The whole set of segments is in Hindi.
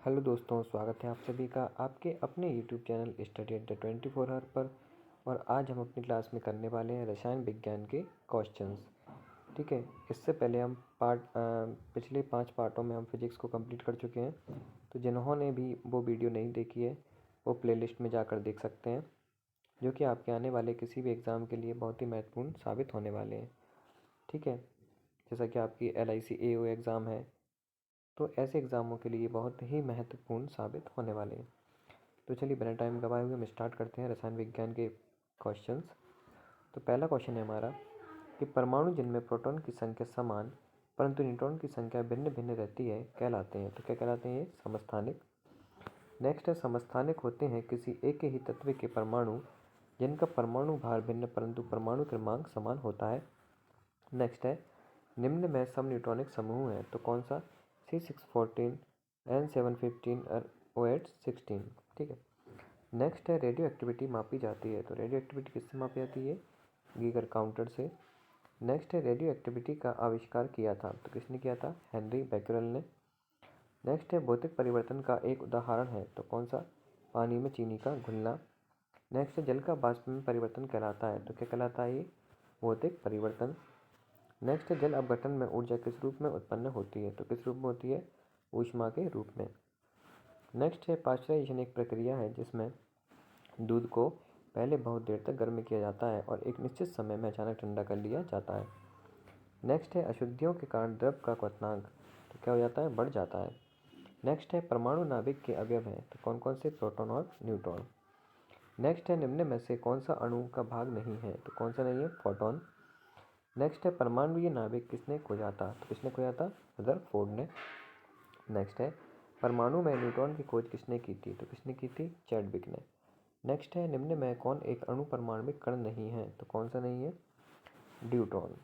हेलो दोस्तों, स्वागत है आप सभी का आपके अपने YouTube channel study at the 24 hour पर। और आज हम अपनी क्लास में करने वाले हैं रसायन विज्ञान के क्वेश्चंस। ठीक है, इससे पहले हम पिछले 5 पार्टों में हम फिजिक्स को कंप्लीट कर चुके हैं। तो जिन्होंने भी वो वीडियो नहीं देखी है वो प्लेलिस्ट में जाकर देख सकते हैं, जो कि आपके आने वाले किसी भी एग्ज़ाम के लिए बहुत ही महत्वपूर्ण साबित होने वाले हैं। ठीक है, जैसा कि आपकी LIC AO एग्ज़ाम है, तो ऐसे एग्ज़ामों के लिए बहुत ही महत्वपूर्ण साबित होने वाले हैं। तो चलिए बिना टाइम गवाए हुए हम स्टार्ट करते हैं रसायन विज्ञान के क्वेश्चंस। तो पहला क्वेश्चन है हमारा कि परमाणु जिनमें प्रोटॉन की संख्या समान परंतु न्यूट्रॉन की संख्या भिन्न भिन्न रहती है कहलाते हैं। तो क्या कहलाते हैं? ये समस्थानिक। नेक्स्ट है, समस्थानिक होते हैं किसी एक ही तत्व के परमाणु जिनका परमाणु भार भिन्न परंतु परमाणु क्रमांक समान होता है। नेक्स्ट है, निम्न में सम न्यूट्रॉनिक समूह है, तो कौन सा? C614, N715 और OH16। ठीक है। नेक्स्ट है, रेडियो एक्टिविटी मापी जाती है, तो रेडियो एक्टिविटी किससे मापी जाती है? गीगर काउंटर से। नेक्स्ट है, रेडियो एक्टिविटी का आविष्कार किया था, तो किसने किया था? हेनरी बैक्यूरेल ने। नेक्स्ट है, भौतिक परिवर्तन का एक उदाहरण है, तो कौन सा? पानी में चीनी का घुलना। नेक्स्ट है, जल का वाष्प में परिवर्तन कहलाता है, तो क्या कहलाता है? ये भौतिक परिवर्तन। नेक्स्ट है, जल अपघटन में ऊर्जा किस रूप में उत्पन्न होती है, तो किस रूप में होती है? ऊष्मा के रूप में। नेक्स्ट है, पाश्चराइजेशन एक प्रक्रिया है जिसमें दूध को पहले बहुत देर तक गर्म किया जाता है और एक निश्चित समय में अचानक ठंडा कर लिया जाता है। नेक्स्ट है, अशुद्धियों के कारण द्रव का क्वथनांक तो क्या हो जाता है? बढ़ जाता है। नेक्स्ट है, परमाणु नाभिक के अवयव हैं, तो कौन कौन से? प्रोटॉन और न्यूट्रॉन। नेक्स्ट है, निम्न में से कौन सा अणु का भाग नहीं है, तो कौन सा नहीं है? फोटोन। नेक्स्ट है, परमाणुीय नाभिक किसने खोजा था, तो किसने खोजा था? रदरफोर्ड ने। नेक्स्ट है, परमाणु में न्यूट्रॉन की खोज किसने की थी, तो किसने की थी? चैडविक ने। नेक्स्ट है, निम्न में कौन एक अणु परमाणविक कण नहीं है, तो कौन सा नहीं है? ड्यूट्रॉन।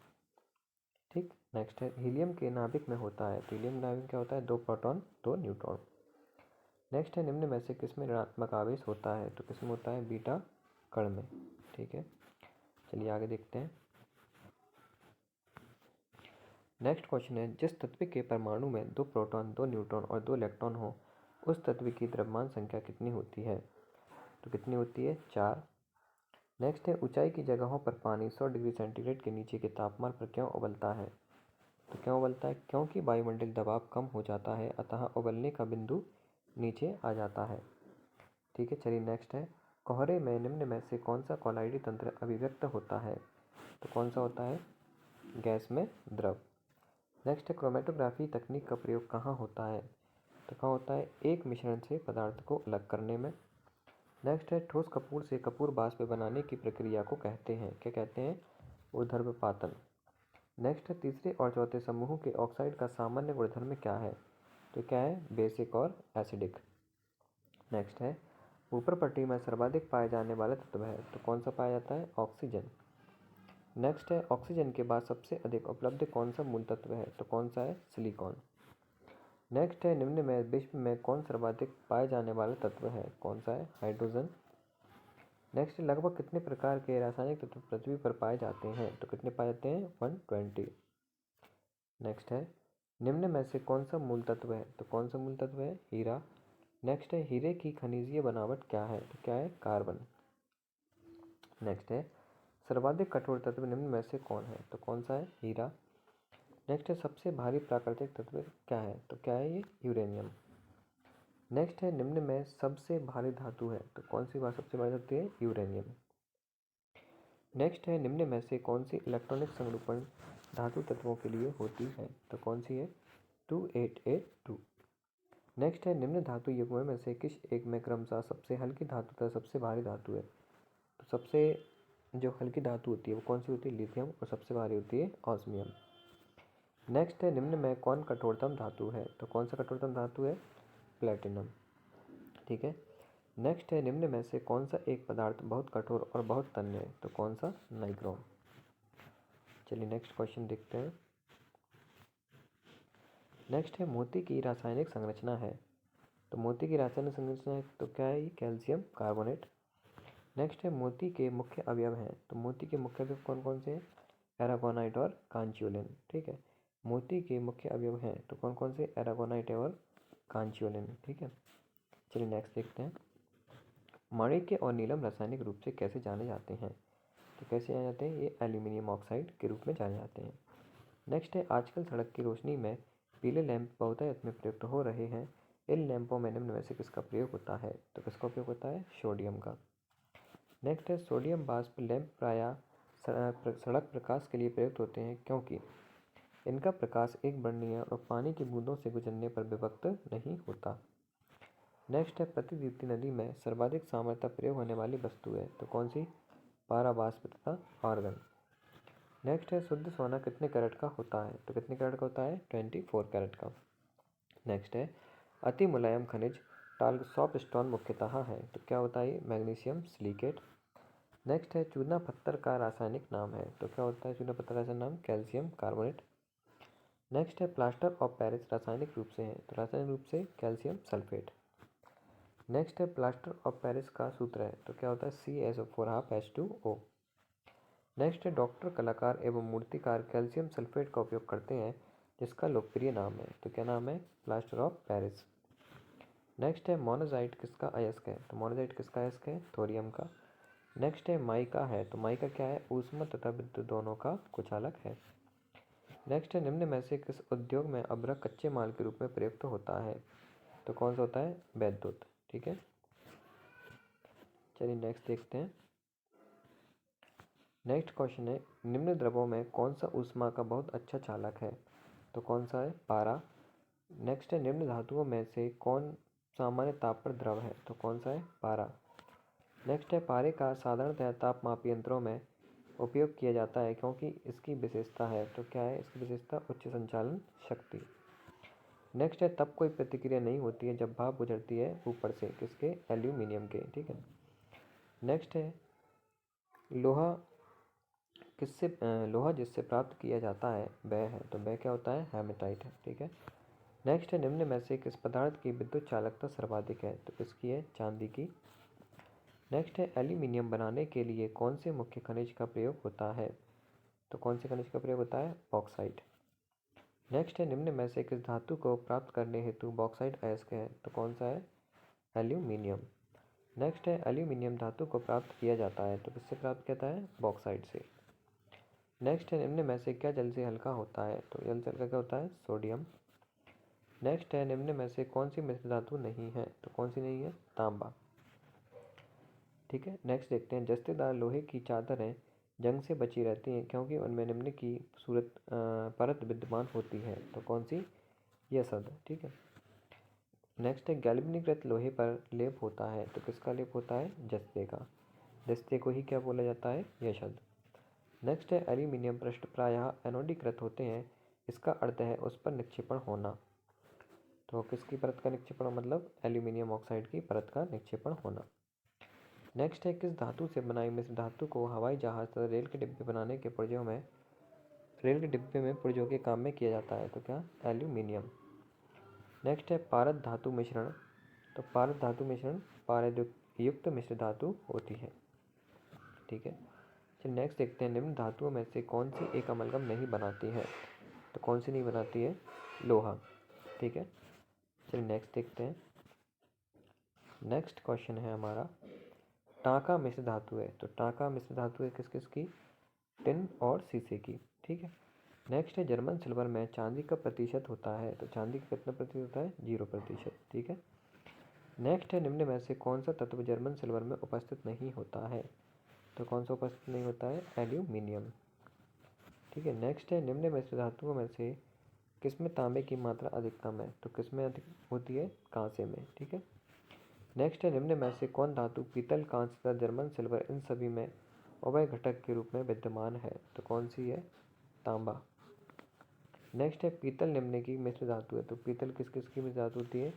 ठीक। नेक्स्ट है, हीलियम के नाभिक में होता है, तो हीलियम नाभिक क्या होता है? 2 प्रोटॉन 2 न्यूट्रॉन। नेक्स्ट है, निम्न में से किसमें ऋणात्मक आवेश होता है, तो किसमें होता है? बीटा कण में। ठीक है, चलिए आगे देखते हैं। नेक्स्ट क्वेश्चन है, जिस तत्व के परमाणु में 2 प्रोटॉन 2 न्यूट्रॉन और 2 इलेक्ट्रॉन हो उस तत्व की द्रव्यमान संख्या कितनी होती है, तो कितनी होती है? 4। नेक्स्ट है, ऊंचाई की जगहों पर पानी 100 डिग्री सेंटीग्रेड के नीचे के तापमान पर क्यों उबलता है, तो क्यों उबलता है? क्योंकि वायुमंडल दबाव कम हो जाता है, अतः उबलने का बिंदु नीचे आ जाता है। ठीक है, चलिए नेक्स्ट है, कोहरे में निम्न में से कौन सा कोलाइडी तंत्र अभिव्यक्त होता है, तो कौन सा होता है? गैस में द्रव। नेक्स्ट है, क्रोमेटोग्राफी तकनीक का प्रयोग कहाँ होता है, तो कहाँ होता है? एक मिश्रण से पदार्थ को अलग करने में। नेक्स्ट है, ठोस कपूर से कपूर वाष्प बनाने की प्रक्रिया को कहते हैं, क्या कहते हैं? ऊर्ध्वपातन। नेक्स्ट है, तीसरे और चौथे समूह के ऑक्साइड का सामान्य गुणधर्म क्या है, तो क्या है? बेसिक और एसिडिक। नेक्स्ट है, ऊपर पट्टी में सर्वाधिक पाए जाने वाला तत्व है, तो कौन सा पाया जाता है? ऑक्सीजन। नेक्स्ट है, ऑक्सीजन के बाद सबसे अधिक उपलब्ध कौन सा मूल तत्व है, तो कौन सा है? सिलिकॉन। नेक्स्ट है, निम्न में विश्व में कौन सर्वाधिक पाए जाने वाला तत्व है, कौन सा है? हाइड्रोजन। नेक्स्ट, लगभग कितने प्रकार के रासायनिक तत्व पृथ्वी पर पाए जाते हैं, तो कितने पाए जाते हैं? 120। नेक्स्ट है, निम्न में से कौन सा मूल तत्व है, तो कौन सा मूल तत्व है? हीरा। नेक्स्ट है, हीरे की खनिजीय बनावट क्या है, तो क्या है? कार्बन। नेक्स्ट है, सर्वाधिक कठोर तत्व निम्न में से कौन है, तो कौन सा है? हीरा। नेक्स्ट है, सबसे भारी प्राकृतिक तत्व क्या है, तो क्या है? ये यूरेनियम। नेक्स्ट है, निम्न में सबसे भारी धातु है, तो कौन सी बात सबसे भारी धातु है? यूरेनियम। नेक्स्ट है, निम्न में से कौन सी इलेक्ट्रॉनिक संरूपण धातु तत्वों के लिए होती है, तो कौन सी है? 2882। नेक्स्ट है, निम्न धातु युग्मों में से किस एक में क्रमशः सबसे हल्की धातु तथा सबसे भारी धातु है, तो सबसे जो हल्की धातु होती है वो कौन सी होती है? लिथियम। और सबसे भारी होती है ऑस्मियम। नेक्स्ट है, निम्न में कौन कठोरतम धातु है, तो कौन सा कठोरतम धातु है? प्लेटिनम। ठीक है। नेक्स्ट है, निम्न में से कौन सा एक पदार्थ बहुत कठोर और बहुत तन्य है, तो कौन सा? नाइक्रोम। चलिए नेक्स्ट क्वेश्चन देखते हैं। नेक्स्ट है, मोती की रासायनिक संरचना है, तो मोती की रासायनिक संरचना है तो क्या है? ये कैल्शियम कार्बोनेट। नेक्स्ट है, मोती के मुख्य अवयव हैं, तो मोती के मुख्य अवयव कौन कौन से हैं? एरागोनाइट और कांचियोलिन। ठीक है, मोती के मुख्य अवयव हैं तो कौन कौन से? एरागोनाइट और कांचियोलिन। ठीक है, चलिए नेक्स्ट देखते हैं। माणिक्य और नीलम रासायनिक रूप से कैसे जाने जाते हैं? तो कैसे जाने जाते हैं? ये एल्यूमिनियम ऑक्साइड के रूप में जाने जाते हैं। नेक्स्ट है, आजकल सड़क की रोशनी में पीले लैंप बहुतायत में प्रयुक्त हो रहे हैं। इन लैंपों में निम्न में से किसका प्रयोग होता है? तो किसका उपयोग होता है? सोडियम का। नेक्स्ट है, सोडियम वाष्प लैंप प्रायः सड़क प्रकाश के लिए प्रयुक्त होते हैं क्योंकि इनका प्रकाश एक वर्णीय और पानी की बूंदों से गुजरने पर विभक्त नहीं होता। नेक्स्ट है, प्रतिदीप्ति नदी में सर्वाधिक सामर्थ्य प्रयोग होने वाली वस्तु है। तो कौन सी? पारा वाष्प तथा आर्गन। नेक्स्ट है, शुद्ध सोना कितने कैरेट का होता है? तो कितने कैरेट का होता है? 24 कैरेट का। नेक्स्ट है, अति मुलायम खनिज टाल्क सॉफ्ट स्टोन मुख्यतः है। तो क्या होता है? Magnesium silicate. नेक्स्ट है, चूना पत्थर का रासायनिक नाम है। तो क्या होता है चूना पत्थर का रासायनिक नाम? Calcium carbonate. नेक्स्ट है, प्लास्टर ऑफ पेरिस रासायनिक रूप से है। तो रासायनिक रूप से कैल्शियम सल्फेट। नेक्स्ट है, प्लास्टर ऑफ पेरिस का सूत्र है। तो क्या होता है? CaSO4 H2O। नेक्स्ट है, डॉक्टर, कलाकार एवं मूर्तिकार कैल्शियम सल्फेट का उपयोग करते हैं जिसका लोकप्रिय नाम है। तो क्या नाम है? Plaster of Paris. नेक्स्ट है, मोनाजाइट किसका अयस्क है? तो मोनाजाइट किसका अयस्क है? थोरियम का। नेक्स्ट है, माइका है। तो माइका क्या है? ऊष्मा तथा विद्युत दोनों का कुचालक है। नेक्स्ट है, निम्न में से किस उद्योग में अभ्रक कच्चे माल के रूप में प्रयुक्त होता है? तो कौन सा होता है? वैद्युत। ठीक है, चलिए नेक्स्ट देखते हैं। नेक्स्ट क्वेश्चन है, निम्न द्रवों में कौन सा ऊष्मा का बहुत अच्छा चालक है? तो कौन सा है? पारा। नेक्स्ट है, निम्न धातुओं में से कौन सामान्य ताप पर द्रव है? तो कौन सा है? पारा। नेक्स्ट है, पारे का साधारणतः तापमापी यंत्रों में उपयोग किया जाता है क्योंकि इसकी विशेषता है। तो क्या है इसकी विशेषता? उच्च संचालन शक्ति। नेक्स्ट है, तब कोई प्रतिक्रिया नहीं होती है जब भाप गुजरती है ऊपर से। किसके? एल्यूमिनियम के। ठीक है, नेक्स्ट है, लोहा किससे लोहा जिससे प्राप्त किया जाता है वह है। तो वह क्या होता है? हेमेटाइट है। ठीक है, नेक्स्ट है, निम्न में से किस पदार्थ की विद्युत चालकता सर्वाधिक है? तो किसकी है? चांदी की। नेक्स्ट है, एल्यूमिनियम बनाने के लिए कौन से मुख्य खनिज का प्रयोग होता है? तो कौन से खनिज का प्रयोग होता है? बॉक्साइट। नेक्स्ट है, निम्न में से किस धातु को प्राप्त करने हेतु बॉक्साइट अयस्क है? तो कौन सा है? एल्यूमिनियम। नेक्स्ट है, एल्यूमिनियम धातु को प्राप्त किया जाता है। तो किससे प्राप्त किया जाता है? बॉक्साइट से। नेक्स्ट है, निम्न में से क्या जल से हल्का होता है? तो जल से हल्का क्या होता है? सोडियम। नेक्स्ट है, निम्न में से कौन सी मिश्र धातु नहीं है? तो कौन सी नहीं है? तांबा। ठीक है, नेक्स्ट देखते हैं, जस्तेदार लोहे की चादरें जंग से बची रहती हैं क्योंकि उनमें निम्न की सूरत परत विद्यमान होती है। तो कौन सी? यशद। ठीक है, नेक्स्ट है, गैल्वेनीकृत लोहे पर लेप होता है। तो किसका लेप होता है? जस्ते का। जस्ते को ही क्या बोला जाता है? यशद। नेक्स्ट है, एल्यूमिनियम पृष्ठ प्रायः एनोडीकृत होते हैं। इसका अर्थ है उस पर निक्षेपण होना। तो किसकी परत का निक्षेपण? मतलब एल्यूमिनियम ऑक्साइड की परत का निक्षेपण होना। नेक्स्ट है, किस धातु से बनाई मिश्र धातु को हवाई जहाज तथा रेल के डिब्बे बनाने के पुर्जों में रेल के डिब्बे में पुर्जों के काम में किया जाता है? तो क्या? एल्यूमिनियम। नेक्स्ट है, पारद धातु मिश्रण। तो पारद धातु मिश्रण पारद युक्त मिश्र धातु होती है। ठीक है, चलिए नेक्स्ट देखते हैं, निम्न धातुओं में से कौन सी एक अमलगम नहीं बनाती है? तो कौन सी नहीं बनाती है? लोहा। ठीक है, चलिए नेक्स्ट देखते हैं। नेक्स्ट क्वेश्चन है हमारा, टांका मिश्र धातु है। तो टांका मिश्र धातु है किस किस की? टिन और शीशे की। ठीक है, नेक्स्ट है, जर्मन सिल्वर में चांदी का प्रतिशत होता है। तो चांदी का कितना प्रतिशत होता है? 0%। ठीक है, नेक्स्ट है, निम्न में से कौन सा तत्व जर्मन सिल्वर में उपस्थित नहीं होता है? तो कौन सा उपस्थित नहीं होता है? एल्यूमिनियम। ठीक है, नेक्स्ट है, निम्न में से धातुओं में से किसमें तांबे की मात्रा अधिकतम है? तो किसमें अधिक होती है? कांसे में। ठीक है, नेक्स्ट है, निम्न में से कौन धातु पीतल, कांच तथा जर्मन सिल्वर इन सभी में उभय घटक के रूप में विद्यमान है? तो कौन सी है? तांबा। नेक्स्ट है, पीतल निम्न की मिश्र धातु है। तो पीतल किस किस की मिश्र धातु होती है?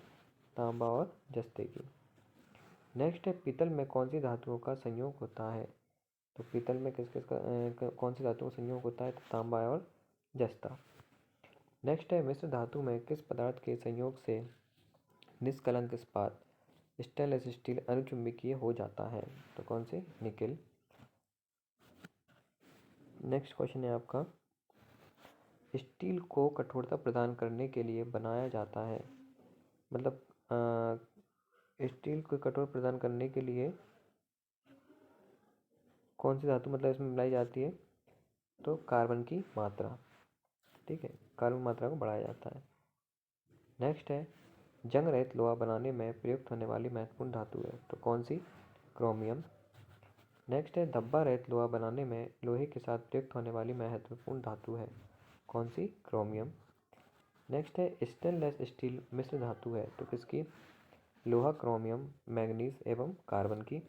तांबा और जस्ते की। नेक्स्ट है, पीतल में कौन सी धातुओं का संयोग होता है? तो पीतल में किस किस का कौन सी धातुओं का संयोग होता है? तो तांबा और जस्ता। नेक्स्ट है, मिश्र धातु में किस पदार्थ के संयोग से निष्कलंक इस्पात स्टेनलेस स्टील अनुचुंबकीय हो जाता है? तो कौन से? निकेल। नेक्स्ट क्वेश्चन है आपका, स्टील को कठोरता प्रदान करने के लिए बनाया जाता है मतलब स्टील को कठोर प्रदान करने के लिए कौन सी धातु मतलब इसमें मिलाई जाती है, तो कार्बन की मात्रा, ठीक है, कार्बन मात्रा को बढ़ाया जाता है। नेक्स्ट है जंग रहित लोहा बनाने में प्रयुक्त होने वाली महत्वपूर्ण धातु है, तो कौन सी, क्रोमियम। नेक्स्ट है धब्बा रहित लोहा बनाने में लोहे के साथ प्रयुक्त होने वाली महत्वपूर्ण धातु है, कौन सी, क्रोमियम। नेक्स्ट है स्टेनलेस स्टील मिश्र धातु है, तो किसकी, लोहा, क्रोमियम, मैग्नीज एवं कार्बन की।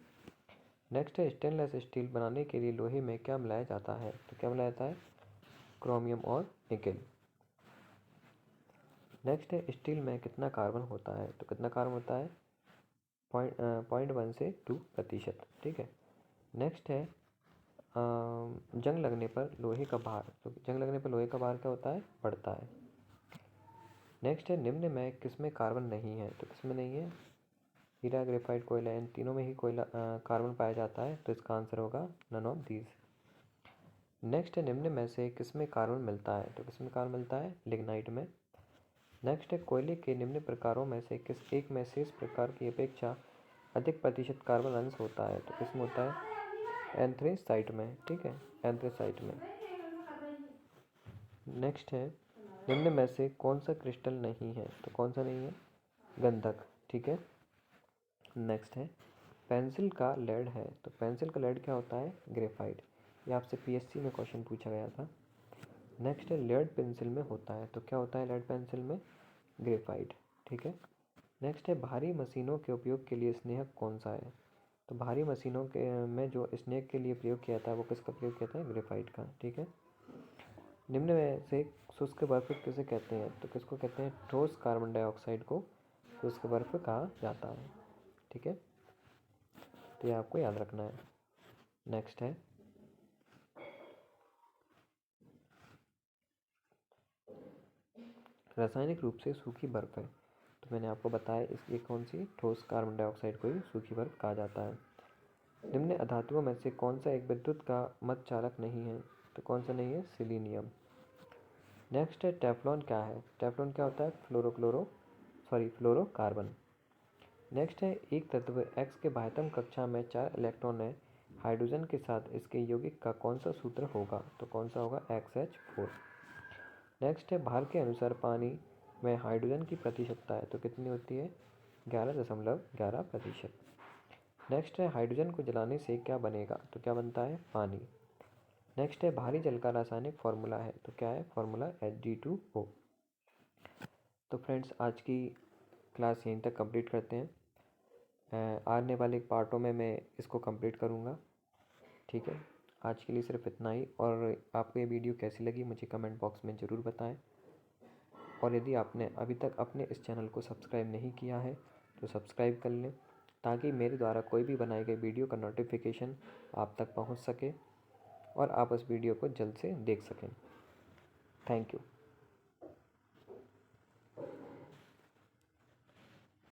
नेक्स्ट है स्टेनलेस स्टील बनाने के लिए लोहे में क्या मिलाया जाता है, तो क्या मिलाया जाता है, क्रोमियम और निकेल। नेक्स्ट है स्टील में कितना कार्बन होता है, तो कितना कार्बन होता है, 0.1 से 2%, ठीक है। नेक्स्ट है जंग लगने पर लोहे का भार, तो जंग लगने पर लोहे का भार क्या होता है, बढ़ता है। नेक्स्ट है निम्न में किसमें कार्बन नहीं है, तो किसमें नहीं है, हीरा, ग्रेफाइट, कोयला, इन तीनों में ही कोयला कार्बन पाया जाता है, तो इसका आंसर होगा नन ऑफ दीज। नेक्स्ट है निम्न में से किसमें कार्बन मिलता है, तो किसमें कार्बन मिलता है, लिग्नाइट में। नेक्स्ट है कोयले के निम्न प्रकारों में से किस एक में शेष प्रकार की अपेक्षा अधिक प्रतिशत कार्बन अंश होता है, तो किसमें होता है, एंथ्रेसाइट में, ठीक है, एंथ्रेसाइट में। नेक्स्ट है निम्न में से कौन सा क्रिस्टल नहीं है, तो कौन सा नहीं है, गंधक, ठीक है। नेक्स्ट है पेंसिल का लेड है, तो पेंसिल का लेड क्या होता है, ग्रेफाइट। ये आपसे पीएससी में क्वेश्चन पूछा गया था। नेक्स्ट है लेड पेंसिल में होता है, तो क्या होता है लेड पेंसिल में, ग्रेफाइट, ठीक है। नेक्स्ट है भारी मशीनों के उपयोग के लिए स्नेहक कौन सा है, तो भारी मशीनों के में जो स्नेहक के लिए प्रयोग किया था वो किसका प्रयोग किया था, ग्रेफाइट का, ठीक है। निम्न में से शुष्क बर्फ किसे कहते हैं, तो किसको कहते हैं, ठोस कार्बन डाइऑक्साइड को शुष्क बर्फ कहा जाता है, ठीक है। तो ये आपको याद रखना है। नेक्स्ट है रासायनिक रूप से सूखी बर्फ है, तो मैंने आपको बताया इसकी कौन सी, ठोस कार्बन डाइऑक्साइड को ही सूखी बर्फ कहा जाता है। निम्न अधातुओं में से कौन सा एक विद्युत का मत चालक नहीं है, तो कौन सा नहीं है, सिलीनियम। नेक्स्ट है टेफ्लॉन क्या है, टेफ्लॉन क्या होता है, फ्लोरोकार्बन। नेक्स्ट है एक तत्व X के बाह्यतम कक्षा में 4 इलेक्ट्रॉन है हाइड्रोजन के साथ, इसके यौगिक का कौन सा सूत्र होगा, तो कौन सा होगा, XH4। नेक्स्ट है भार के अनुसार पानी में हाइड्रोजन की प्रतिशतता है, तो कितनी होती है, 11.11%। नेक्स्ट है हाइड्रोजन को जलाने से क्या बनेगा, तो क्या बनता है, पानी। नेक्स्ट है भारी जल का रासायनिक फॉर्मूला है, तो क्या है, फॉर्मूला Hg2O। तो फ्रेंड्स आज की क्लास यहीं तक कंप्लीट करते हैं। आने वाले पार्टों में मैं इसको कंप्लीट करूँगा, ठीक है। आज के लिए सिर्फ इतना ही, और आपको ये वीडियो कैसी लगी मुझे कमेंट बॉक्स में ज़रूर बताएं। और यदि आपने अभी तक अपने इस चैनल को सब्सक्राइब नहीं किया है तो सब्सक्राइब कर लें, ताकि मेरे द्वारा कोई भी बनाई गई वीडियो का नोटिफिकेशन आप तक पहुंच सके और आप उस वीडियो को जल्द से देख सकें। Thank you.